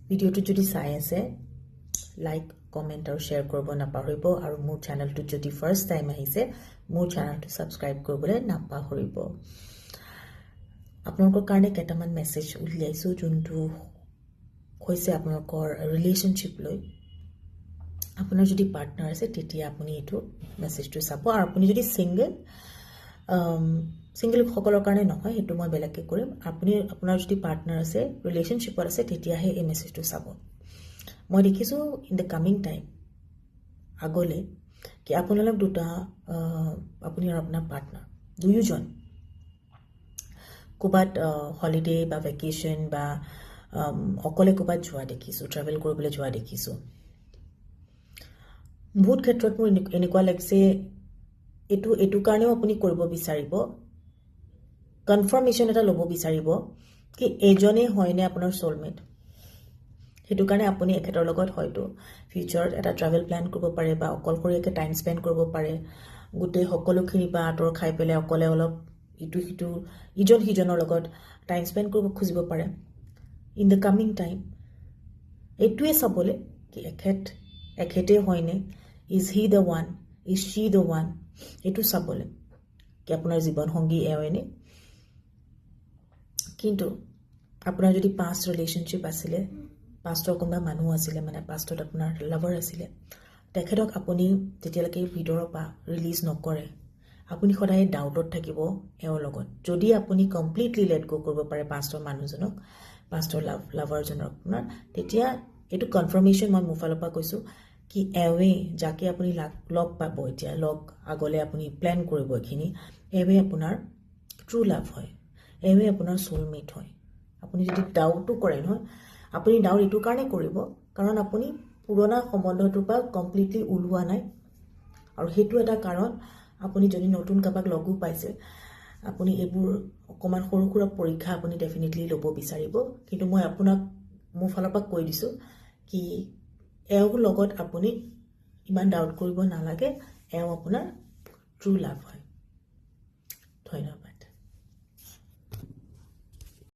ভিডিওটো যদি চাই আছে লাইক কমেন্ট আৰু শ্বেয়াৰ কৰিব নাপাহৰিব আৰু মোৰ চেনেলটো যদি ফাৰ্ষ্ট টাইম আহিছে মোৰ চেনেলটো সাবস্ক্ৰাইব কৰিবলৈ নাপাহৰিব আপোনালোকৰ কাৰণে কেইটামান মেছেজ উলিয়াইছো যোনটো হৈছে আপোনালোকৰ ৰিলেশনশ্বিপ লৈ আপোনাৰ যদি পাৰ্টনাৰ আছে তেতিয়া আপুনি এটো মেছেজটো চাব আৰু আপুনি যদি সিঙ্গেল সকলৰ কাৰণে নহয় হেতু মই বেলেগকে কৰিম আপুনি আপোনাৰ যদি পাৰ্টনাৰ আছে ৰিলেশনশ্বিপত আছে তেতিয়াহে এই মেছেজটো চাব মই দেখিছো ইন দ্য কামিং টাইম আগলে কি আপোনালোক দুটা আপুনি আৰু আপোনাৰ পাৰ্টনাৰ দুয়োজন কোবাত হলিডে বা ভেকেশন বা অকলে কোবাত যোৱা দেখিছো ট্ৰাভেল কৰিবলৈ যোৱা দেখিছো বহুত ক্ষেত্ৰত মোৰ এনেকুৱা লাগিছে এটো কাৰণেও আপুনি কৰিব বিচাৰিব কনফাৰ্মেশন এটা ল'ব বিচাৰিব কি এজনে হয়নে আপোনাৰ সোলমেট হেতু কাৰণে আপুনি একেটাৰ লগত হয়তো ফিউচাৰত এটা ট্ৰাভেল প্ল্যান কৰিব পাৰে বা অকলশৰীয়াকৈ টাইম স্পেন্ড কৰিব পাৰে গুটে সকলোখিনি বা আতৰ খাই পেলে অকলে অলপ ইটো হিটো ইজন হিজনৰ লগত টাইম স্পেন্ড কৰিব খুজিব পাৰে ইন দ্য কামিং টাইম এটুৱে চাবলে কি এখেতে হয়নে is he the one is শি দ্য ওয়ান এটু চাবলে কি আপোনাৰ জীৱন সংগী এওনে কিন্তু আপোনাৰ যদি পাষ্ট ৰিলেশনশ্বিপ আছিলে পাষ্টৰ কোনবা মানুহ আছিলে মানে পাষ্টত আপোনাৰ লাভাৰ আছিলে তেখেতক আপুনি তেতিয়ালৈকে ভিতৰৰ পৰা ৰিলিজ নকৰে আপুনি সদায় ডাউটত থাকিব এওৰ লগত যদি আপুনি কমপ্লিটলি লেট গো কৰিব পাৰে পাষ্টৰ মানুহজনক পাষ্টৰ লাভাৰজনক আপোনাৰ তেতিয়া এটো কনফাৰ্মেশন মই মুফালৰ পৰা কৈছো কি এৱে যাকে আপুনি লগ পাব এতিয়া লগ আগলে আপুনি প্ল্যান কৰিব এখিনি এৱে আপোনাৰ ট্ৰু লাভ হয় এৱে আপোনাৰ সোলমেট হয় আপুনি যদি ডাউটটো কৰে নহয় আপুনি ডাউট এটো কাৰণে কৰিব কাৰণ আপুনি পুৰণা সম্বন্ধটোৰ পৰা কমপ্লিটলি উলোৱা নাই আৰু হেতু এটা কাৰণ আপুনি যদি নতুন কাবাক লগু পাইছে আপুনি এবোৰ অকমান সৰুকুৰা পৰীক্ষা আপুনি ডেফিনেটলি ল'ব বিচাৰিব কিন্তু মই আপোনাক মোৰ ফালৰ পৰা কৈ দিছো কি এওৰ লগত আপুনি ইমান ডাউট কৰিব নালাগে এও আপোনাৰ ট্ৰু লাভ হয় ধন্যবাদ